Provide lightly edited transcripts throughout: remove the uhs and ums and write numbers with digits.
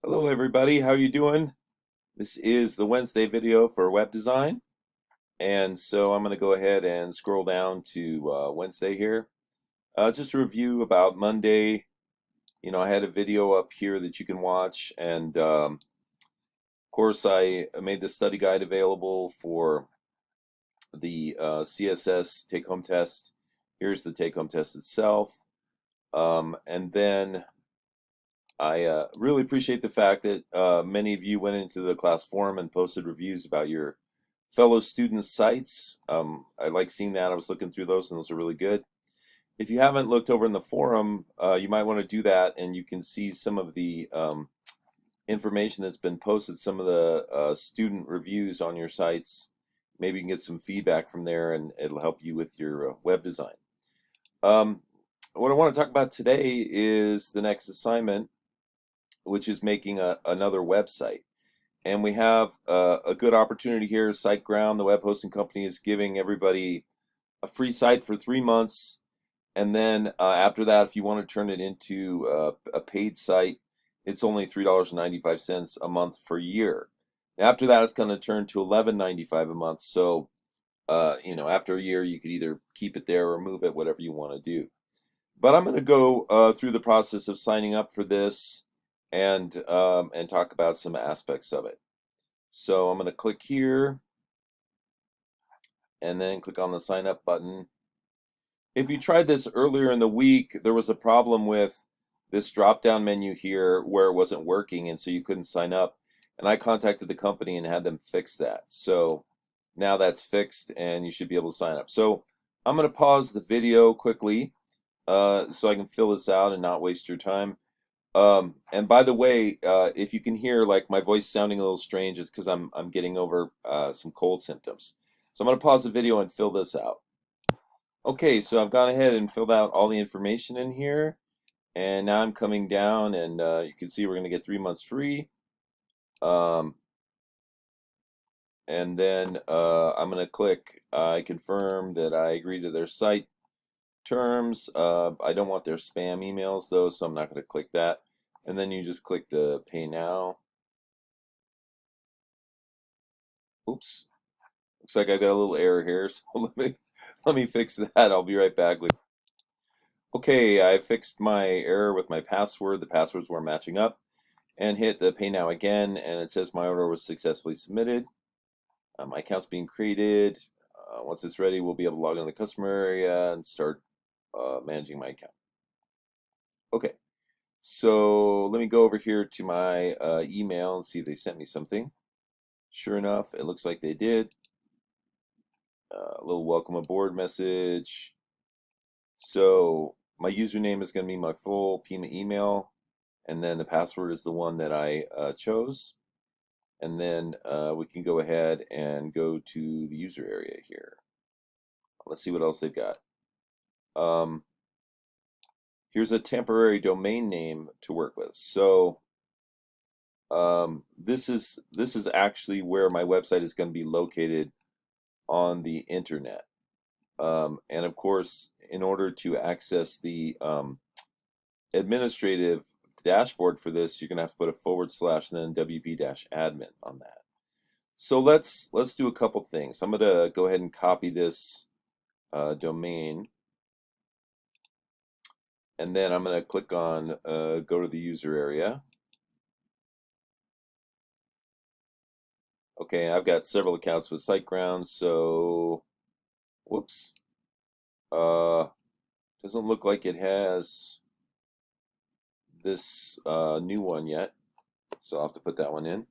Hello everybody, how you doing? This is the Wednesday video for web design, and so I'm going to go ahead and scroll down to Wednesday here. Just a review about Monday. I had a video up here that you can watch, and of course I made the study guide available for the CSS take-home test. Here's the take-home test itself, and then I really appreciate the fact that many of you went into the class forum and posted reviews about your fellow students' sites. I like seeing that. I was looking through those, and those are really good. If you haven't looked over in the forum, you might want to do that, and you can see some of the information that's been posted, some of the student reviews on your sites. Maybe you can get some feedback from there, and it'll help you with your web design. What I want to talk about today is the next assignment, which is making another website. And we have a good opportunity here. SiteGround, the web hosting company, is giving everybody a free site for 3 months. And then after that, if you want to turn it into a paid site, it's only $3.95 a month for a year. After that, it's going to turn to $11.95 a month. So, after a year, you could either keep it there or move it, whatever you want to do. But I'm going to go through the process of signing up for this and talk about some aspects of it. So I'm going to click here and then click on the sign up button. If you tried this earlier in the week, there was a problem with this drop down menu here where it wasn't working, and so you couldn't sign up. And I contacted the company and had them fix that. So now that's fixed and you should be able to sign up. So I'm going to pause the video quickly so I can fill this out and not waste your time. And by the way, if you can hear like my voice sounding a little strange, it's because I'm getting over some cold symptoms. So I'm going to pause the video and fill this out. Okay, so I've gone ahead and filled out all the information in here, and now I'm coming down, and you can see we're going to get 3 months free. Um, and then I'm going to click I confirm that I agree to their site terms. I don't want their spam emails though, so I'm not going to click that. And then you just click the pay now. Oops. Looks like I got a little error here, so let me fix that. I'll be right back with. Okay, I fixed my error with my password. The passwords weren't matching up, and hit the pay now again, and it says my order was successfully submitted. My account's being created. Once it's ready, we'll be able to log into the customer area and start managing my account. Okay, so let me go over here to my email and see if they sent me something. Sure enough, it looks like they did. A little welcome aboard message. So my username is going to be my full Pima email, and then the password is the one that I chose. And then we can go ahead and go to the user area here. Let's see what else they've got. Here's a temporary domain name to work with. So this is actually where my website is going to be located on the internet. And of course, in order to access the administrative dashboard for this, you're going to have to put a / and then wp-admin on that. So let's do a couple things. I'm going to go ahead and copy this domain, and then I'm going to click on go to the user area. Okay, I've got several accounts with SiteGround, so whoops. Doesn't look like it has this new one yet, so I'll have to put that one in.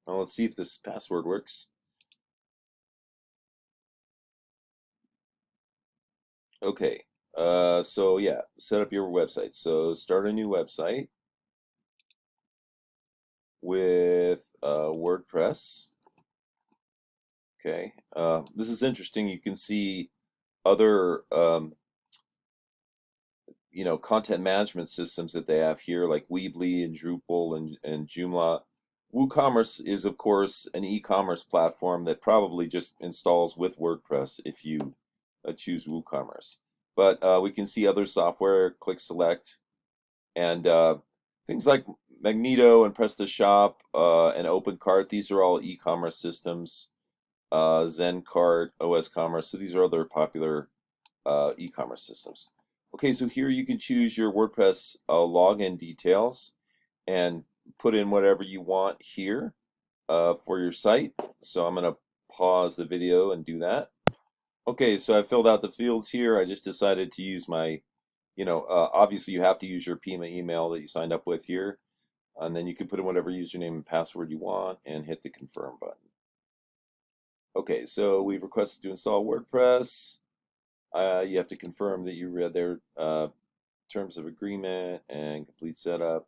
Well, let's see if this password works. Okay, so yeah, set up your website. So start a new website with WordPress. Okay, this is interesting. You can see other content management systems that they have here, like Weebly and Drupal and Joomla. WooCommerce is, of course, an e-commerce platform that probably just installs with WordPress if you choose WooCommerce. But we can see other software, click select, and things like Magneto and PrestaShop and OpenCart. These are all e-commerce systems. ZenCart, OS Commerce. So these are other popular e-commerce systems. Okay, so here you can choose your WordPress login details and put in whatever you want here for your site. So I'm going to pause the video and do that. Okay, so I filled out the fields here. I just decided to use my, obviously you have to use your Pima email that you signed up with here. And then you can put in whatever username and password you want and hit the confirm button. Okay, so we've requested to install WordPress. You have to confirm that you read their terms of agreement and complete setup.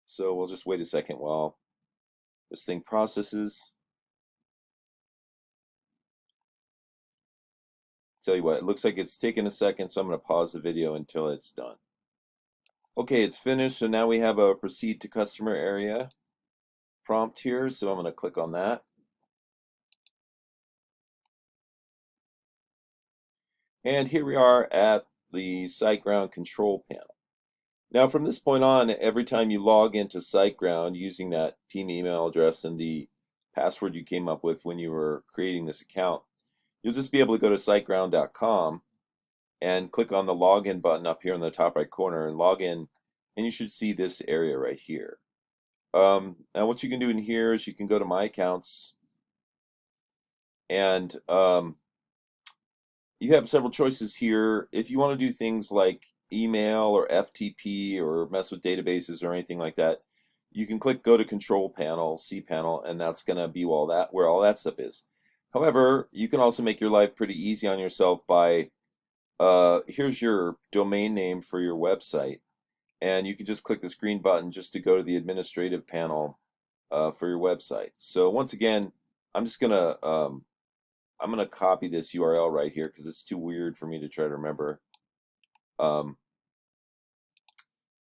So we'll just wait a second while this thing processes. Tell you what, it looks like it's taken a second, so I'm going to pause the video until it's done. Okay, it's finished, so now we have a proceed to customer area prompt here, so I'm going to click on that. And here we are at the SiteGround control panel. Now from this point on, every time you log into SiteGround using that Pima email address and the password you came up with when you were creating this account, you'll just be able to go to siteground.com and click on the login button up here in the top right corner and log in, and you should see this area right here. Now what you can do in here is you can go to My Accounts, and you have several choices here. If you want to do things like email or FTP or mess with databases or anything like that, you can click go to control panel, cPanel, and that's going to be where all that stuff is. However, you can also make your life pretty easy on yourself by here's your domain name for your website, and you can just click this green button just to go to the administrative panel for your website. So once again, I'm gonna copy this URL right here because it's too weird for me to try to remember,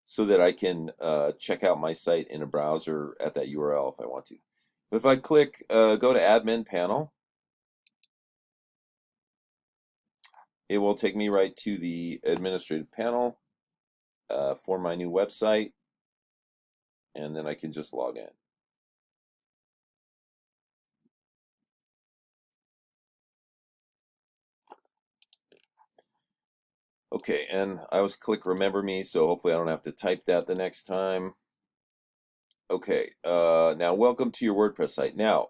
so that I can check out my site in a browser at that URL if I want to. But if I click go to admin panel, it will take me right to the administrative panel for my new website, and then I can just log in. Okay, and I always click remember me, so hopefully I don't have to type that the next time. Okay, now welcome to your WordPress site. Now,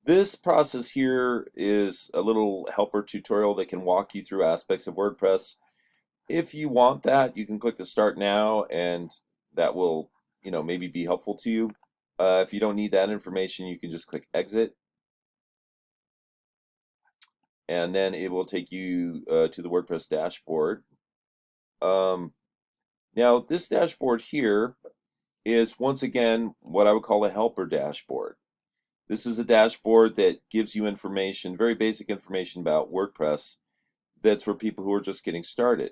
this process here is a little helper tutorial that can walk you through aspects of WordPress. If you want that, you can click the Start Now, and that will, maybe be helpful to you. If you don't need that information, you can just click Exit, and then it will take you to the WordPress dashboard. Now, this dashboard here is once again what I would call a helper dashboard. This is a dashboard that gives you information, very basic information about WordPress that's for people who are just getting started.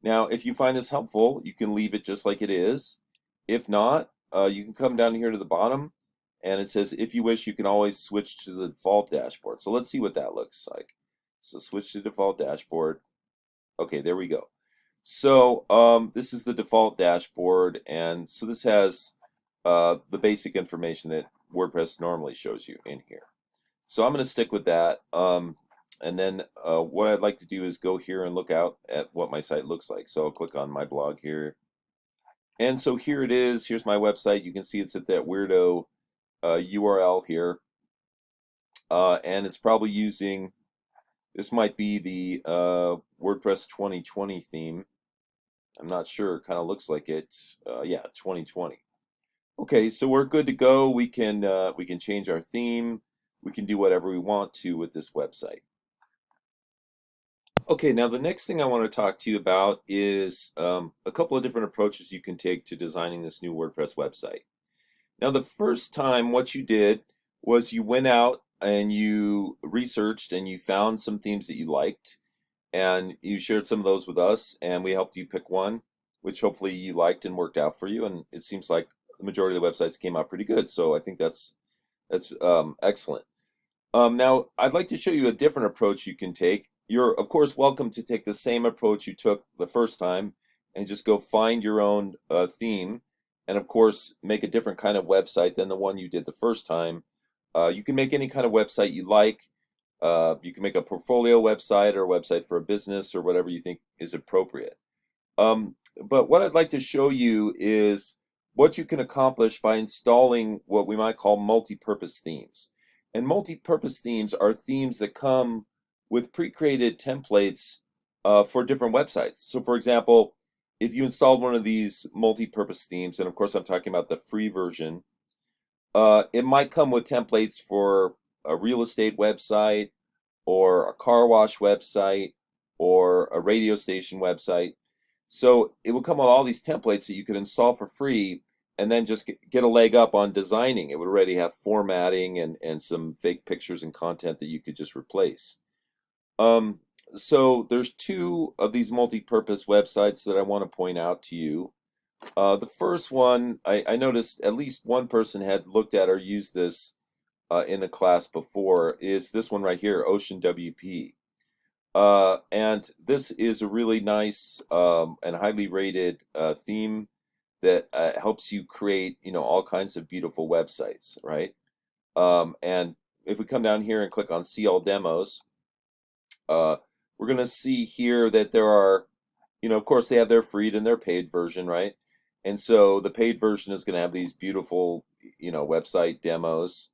Now, if you find this helpful, you can leave it just like it is. If not, you can come down here to the bottom, and it says, if you wish, you can always switch to the default dashboard. So let's see what that looks like. So switch to default dashboard. Okay, there we go. So this is the default dashboard, and so this has the basic information that WordPress normally shows you in here. So I'm going to stick with that. And then what I'd like to do is go here and look out at what my site looks like. So I'll click on my blog here. And so here it is. Here's my website. You can see it's at that weirdo URL here. And it's probably using, this might be the WordPress 2020 theme. I'm not sure. It kind of looks like it. Yeah, 2020. Okay, so we're good to go. We can change our theme. We can do whatever we want to with this website. Okay, now the next thing I want to talk to you about is a couple of different approaches you can take to designing this new WordPress website. Now, the first time, what you did was you went out and you researched and you found some themes that you liked, and you shared some of those with us, and we helped you pick one, which hopefully you liked and worked out for you. And it seems like the majority of the websites came out pretty good, so I think that's excellent. Now, I'd like to show you a different approach you can take. You're, of course, welcome to take the same approach you took the first time and just go find your own theme and, of course, make a different kind of website than the one you did the first time. You can make any kind of website you like. You can make a portfolio website or a website for a business or whatever you think is appropriate. But what I'd like to show you is what you can accomplish by installing what we might call multi-purpose themes. And multi-purpose themes are themes that come with pre-created templates for different websites. So for example, if you installed one of these multi-purpose themes, and of course I'm talking about the free version, it might come with templates for a real estate website or a car wash website or a radio station website. So it will come with all these templates that you could install for free and then just get a leg up on designing. It would already have formatting and some fake pictures and content that you could just replace. Um, so there's two of these multi-purpose websites that I want to point out to you. The first one, I noticed at least one person had looked at or used this in the class before, is this one right here, Ocean WP. And this is a really nice and highly rated theme that helps you create, all kinds of beautiful websites, right? And if we come down here and click on See All Demos, we're going to see here that there are, of course they have their free and their paid version, right? And so the paid version is going to have these beautiful, website demos.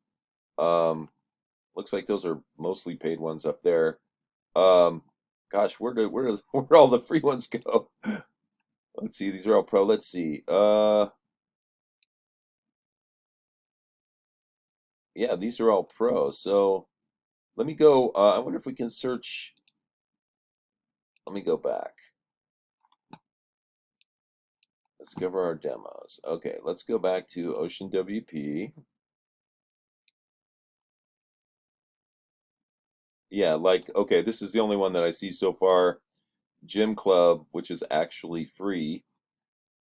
Looks like those are mostly paid ones up there. Gosh, where all the free ones go? Let's see, these are all pro. Let's see. Yeah, these are all pro. So let me go. I wonder if we can search. Let me go back. Discover our demos. Okay, let's go back to Ocean WP. Yeah, okay, this is the only one that I see so far. Gym Club, which is actually free.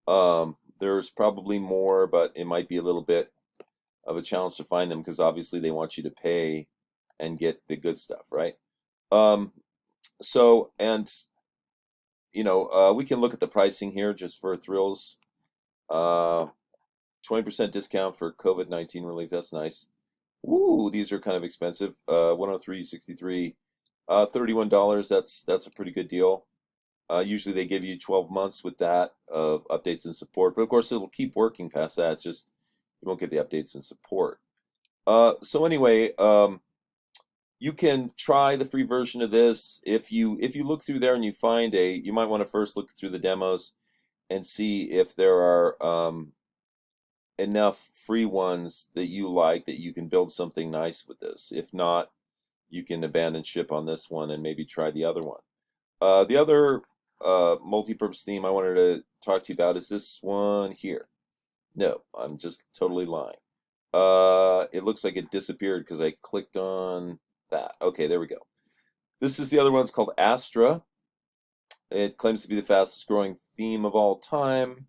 There's probably more, but it might be a little bit of a challenge to find them because obviously they want you to pay and get the good stuff, right? Um, so, and we can look at the pricing here just for thrills. 20% discount for COVID-19 relief. That's nice. Woo, these are kind of expensive. 103.63, $31. That's a pretty good deal. Usually they give you 12 months with that of updates and support, but of course it'll keep working past that. It's just you won't get the updates and support. So anyway, you can try the free version of this. If you look through there and you find you might want to first look through the demos and see if there are enough free ones that you like that you can build something nice with this. If not, you can abandon ship on this one and maybe try the other one. The other multi-purpose theme I wanted to talk to you about is this one here. No, I'm just totally lying. It looks like it disappeared because I clicked on that. Okay, there we go. This is the other one. It's called Astra. It claims to be the fastest growing theme of all time.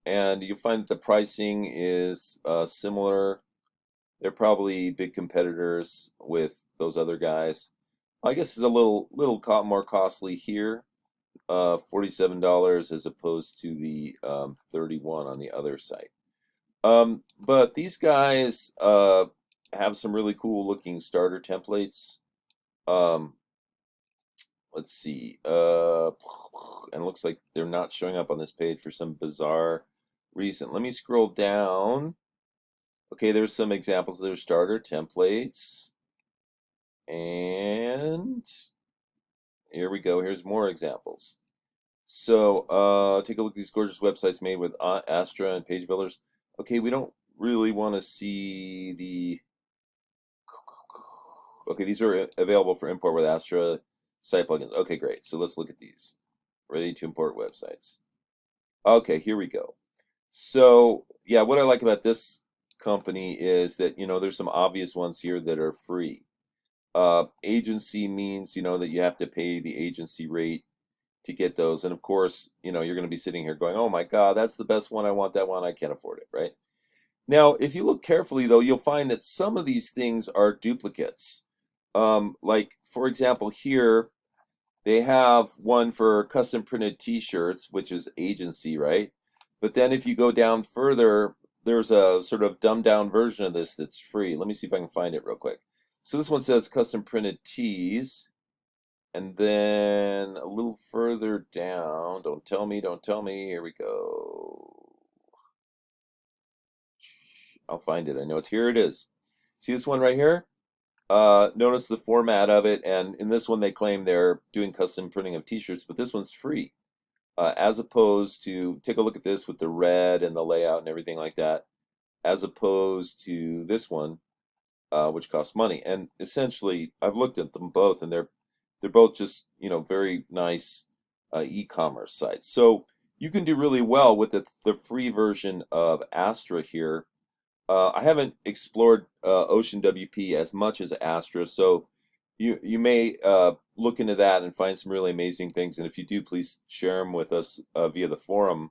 And you find that the pricing is similar. They're probably big competitors with those other guys. I guess it's a little more costly here, $47 as opposed to the 31 on the other site. But these guys have some really cool looking starter templates. Let's see, and it looks like they're not showing up on this page for some bizarre reason. Let me scroll down. Okay, there's some examples of their starter templates. And here we go. Here's more examples. So take a look at these gorgeous websites made with Astra and page builders. Okay, we don't really want to see the... Okay, these are available for import with Astra. Site plugins. Okay, great. So let's look at these. Ready to import websites. Okay, here we go. So yeah, what I like about this company is that there's some obvious ones here that are free. Agency means that you have to pay the agency rate to get those, and of course you're going to be sitting here going, oh my God, that's the best one. I want that one. I can't afford it, right? Now, if you look carefully though, you'll find that some of these things are duplicates. Like for example, here they have one for custom printed T-shirts, which is agency, right? But then if you go down further, there's a sort of dumbed down version of this that's free. Let me see if I can find it real quick. So this one says custom printed tees, and then a little further down, don't tell me, don't tell me, here we go. I'll find it. I know it's here. It is. See this one right here? Notice the format of it, and in this one they claim they're doing custom printing of T-shirts, but this one's free. As opposed to, take a look at this with the red and the layout and everything like that, as opposed to this one, which costs money. And essentially, I've looked at them both, and they're both just very nice e-commerce sites. So you can do really well with the free version of Astra here. I haven't explored OceanWP as much as Astra, so you may look into that and find some really amazing things. And if you do, please share them with us via the forum,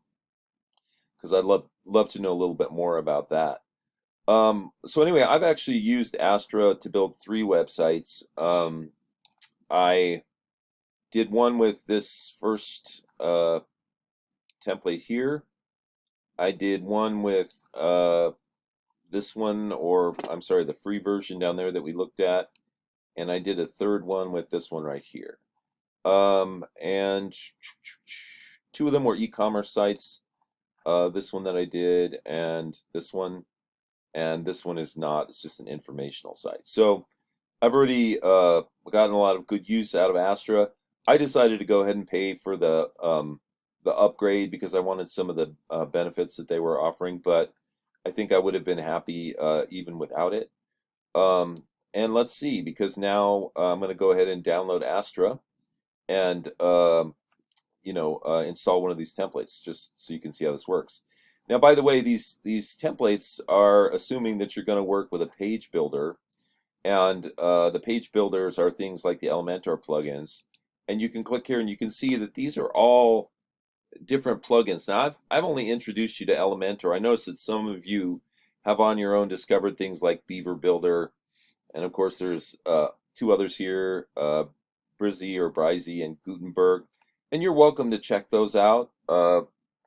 because I'd love to know a little bit more about that. So anyway, I've actually used Astra to build 3 websites. I did one with this first template here. I did one with this one, or I'm sorry, the free version down there that we looked at, and I did a third one with this one right here. And 2 of them were e-commerce sites. This one that I did, and this one is not. It's just an informational site. So I've already gotten a lot of good use out of Astra. I decided to go ahead and pay for the upgrade because I wanted some of the benefits that they were offering, but I think I would have been happy even without it. And let's see, because now I'm going to go ahead and download Astra and install one of these templates just so you can see how this works. Now, by the way, these templates are assuming that you're going to work with a page builder, and the page builders are things like the Elementor plugins. And you can click here and you can see that these are all different plugins. Now, I've only introduced you to Elementor. I noticed that some of you have on your own discovered things like Beaver Builder, and of course there's 2 others here, Brizy or Brizy and Gutenberg, and you're welcome to check those out. I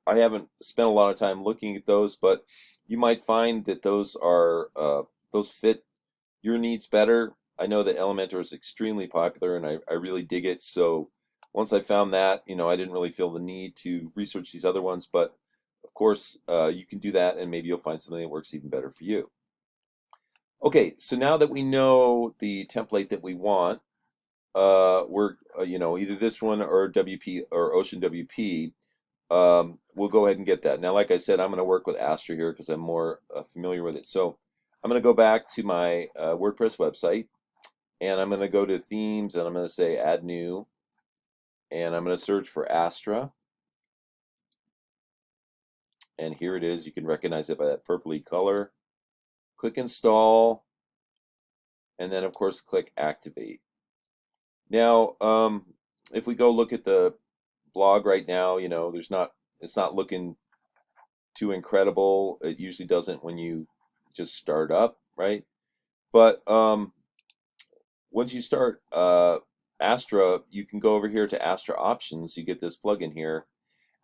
haven't spent a lot of time looking at those, but you might find that those fit your needs better. I know that Elementor is extremely popular, and I really dig it. So once I found that, I didn't really feel the need to research these other ones. But of course, you can do that, and maybe you'll find something that works even better for you. Okay, so now that we know the template that we want, we're either this one or WP or OceanWP. We'll go ahead and get that. Now, like I said, I'm going to work with Astra here because I'm more familiar with it. So I'm going to go back to my WordPress website, and I'm going to go to themes, and I'm going to say add new, and I'm going to search for Astra, and here it is. You can recognize it by that purpley color. Click install, and then of course click activate. Now, if we go look at the blog right now, it's not looking too incredible. It usually doesn't when you just start up, right? But once you start Astra, you can go over here to Astra options. You get this plugin here,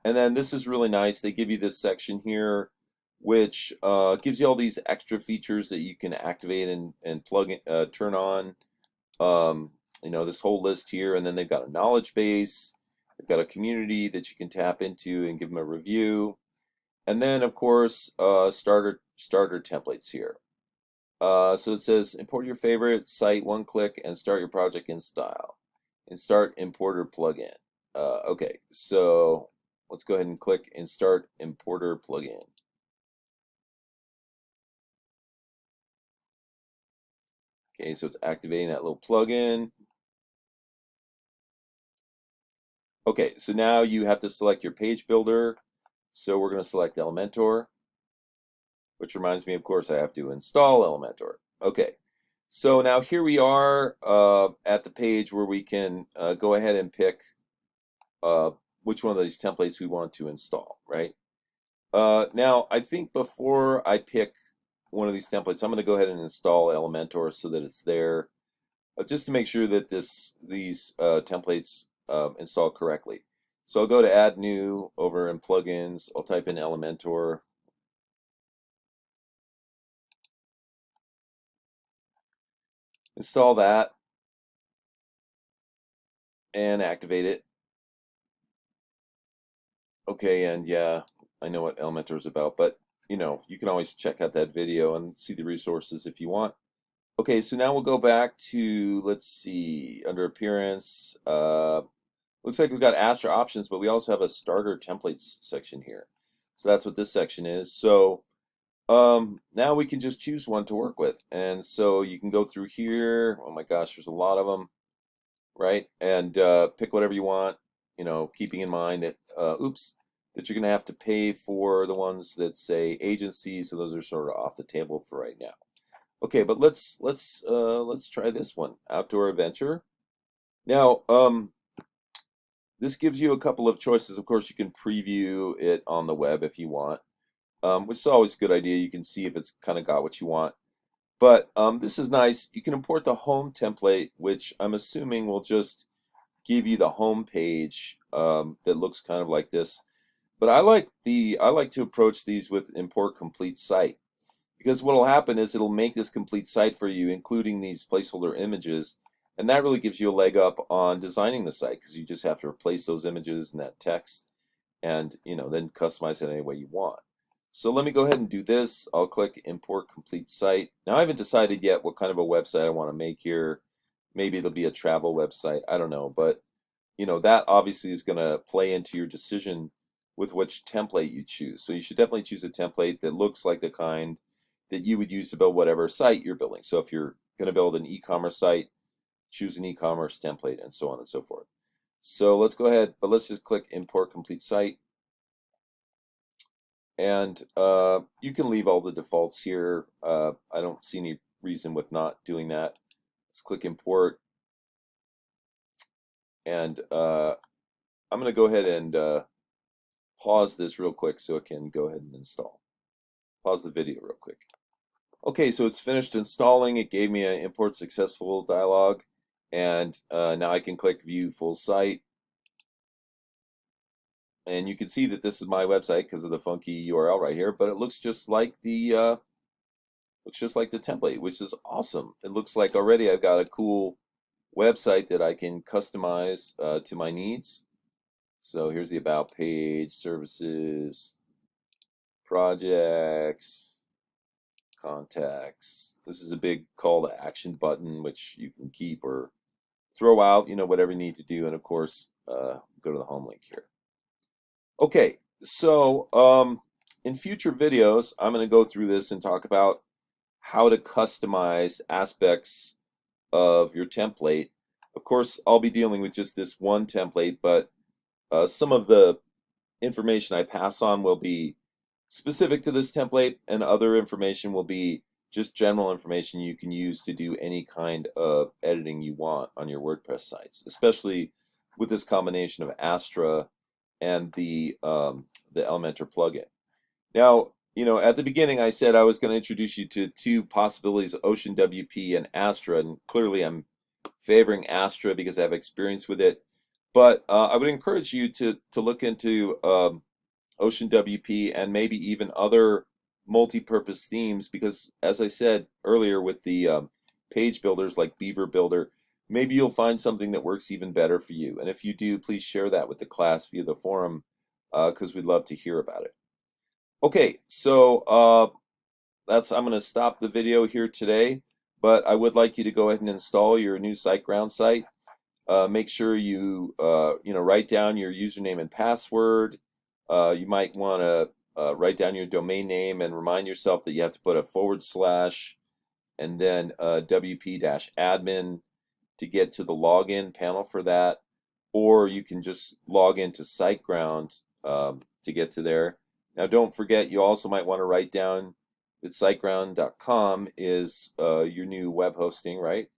and then this is really nice. They give you this section here, which gives you all these extra features that you can activate and plug in, turn on. This whole list here, and then they've got a knowledge base. They've got a community that you can tap into and give them a review, and then of course starter templates here. So it says import your favorite site, 1 click, and start your project in style, and start importer plugin. Okay, so let's go ahead and click and start importer plugin. Okay, so it's activating that little plugin. Okay, so now you have to select your page builder. So we're going to select Elementor, which reminds me, of course, I have to install Elementor. Okay, so now here we are at the page where we can go ahead and pick uh, which one of these templates we want to install, right? Now, I think before I pick one of these templates, I'm going to go ahead and install Elementor so that it's there, just to make sure that these templates install correctly. So I'll go to Add New over in Plugins. I'll type in Elementor. Install that and activate it. Okay, and yeah, I know what Elementor is about, but you can always check out that video and see the resources if you want. Okay, so now we'll go back to, let's see, under Appearance. Looks like we've got Astra options, but we also have a starter templates section here. So that's what this section is. So now we can just choose one to work with. And so you can go through here. Oh my gosh, there's a lot of them, right? And pick whatever you want, keeping in mind that, that you're going to have to pay for the ones that say agency. So those are sort of off the table for right now. Okay, but let's try this one, Outdoor Adventure. Now, this gives you a couple of choices. Of course, you can preview it on the web if you want, which is always a good idea. You can see if it's kind of got what you want. But this is nice. You can import the home template, which I'm assuming will just give you the home page that looks kind of like this. But I like to approach these with import complete site, because what will happen is it'll make this complete site for you, including these placeholder images, and that really gives you a leg up on designing the site, because you just have to replace those images and that text, and then customize it any way you want. So let me go ahead and do this. I'll click Import Complete Site. Now I haven't decided yet what kind of a website I want to make here. Maybe it'll be a travel website. I don't know, but that obviously is going to play into your decision with which template you choose. So you should definitely choose a template that looks like the kind that you would use to build whatever site you're building. So if you're going to build an e-commerce site, choose an e-commerce template, and so on and so forth. So let's go ahead, but let's just click Import Complete Site. And you can leave all the defaults here. I don't see any reason with not doing that. Let's click Import. And I'm going to go ahead and pause this real quick so it can go ahead and install. Pause the video real quick. Okay, so it's finished installing. It gave me an import successful dialog, and now I can click View Full Site. And you can see that this is my website because of the funky URL right here, but it looks just like the template, which is awesome. It looks like already I've got a cool website that I can customize to my needs. So here's the About page, services, projects, contacts. This is a big call to action button, which you can keep or throw out, whatever you need to do. And of course, go to the home link here. Okay, so in future videos, I'm going to go through this and talk about how to customize aspects of your template. Of course, I'll be dealing with just this one template, but some of the information I pass on will be specific to this template, and other information will be just general information you can use to do any kind of editing you want on your WordPress sites, especially with this combination of Astra and the Elementor plugin. Now, at the beginning I said I was going to introduce you to two possibilities, OceanWP and Astra, and clearly I'm favoring Astra because I have experience with it. But I would encourage you to look into OceanWP and maybe even other multi-purpose themes, because as I said earlier with the page builders like Beaver Builder, maybe you'll find something that works even better for you. And if you do, please share that with the class via the forum, because we'd love to hear about it. Okay, so I'm going to stop the video here today, but I would like you to go ahead and install your new SiteGround site. Make sure you write down your username and password. You might want to write down your domain name and remind yourself that you have to put a / and then wp-admin to get to the login panel for that. or you can just log into SiteGround to get to there. Now, don't forget, you also might want to write down that SiteGround.com is your new web hosting, right?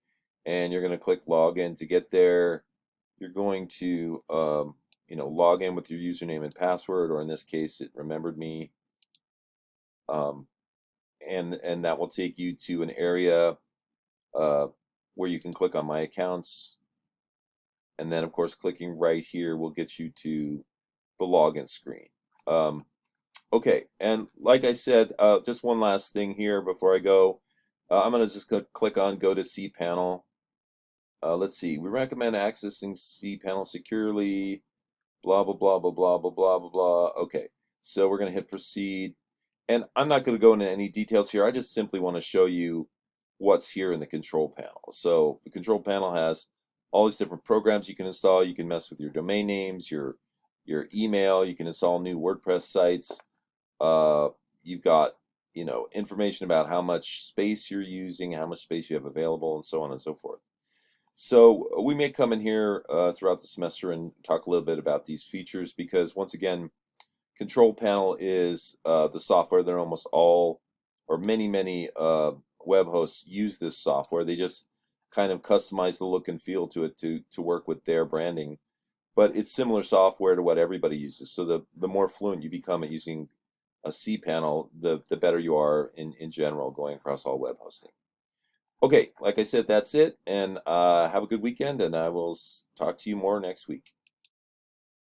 And you're going to click login to get there. You're going to log in with your username and password, or in this case, it remembered me. And that will take you to an area where you can click on My Accounts. And then, of course, clicking right here will get you to the login screen. Okay, and like I said, just one last thing here before I go. I'm going to just click on Go to cPanel. Let's see. We recommend accessing cPanel securely. Blah, blah, blah, blah, blah, blah, blah, blah, blah. Okay, so we're going to hit Proceed. And I'm not going to go into any details here. I just simply want to show you what's here in the control panel. So the control panel has all these different programs you can install. You can mess with your domain names, your email. You can install new WordPress sites. You've got information about how much space you're using, how much space you have available, and so on and so forth. So we may come in here throughout the semester and talk a little bit about these features because, once again, Control Panel is the software that almost all, or many web hosts use this software. They just kind of customize the look and feel to it to work with their branding. But it's similar software to what everybody uses. So the more fluent you become at using a cPanel, the better you are in general going across all web hosting. Okay, like I said, that's it, and have a good weekend, and I will talk to you more next week.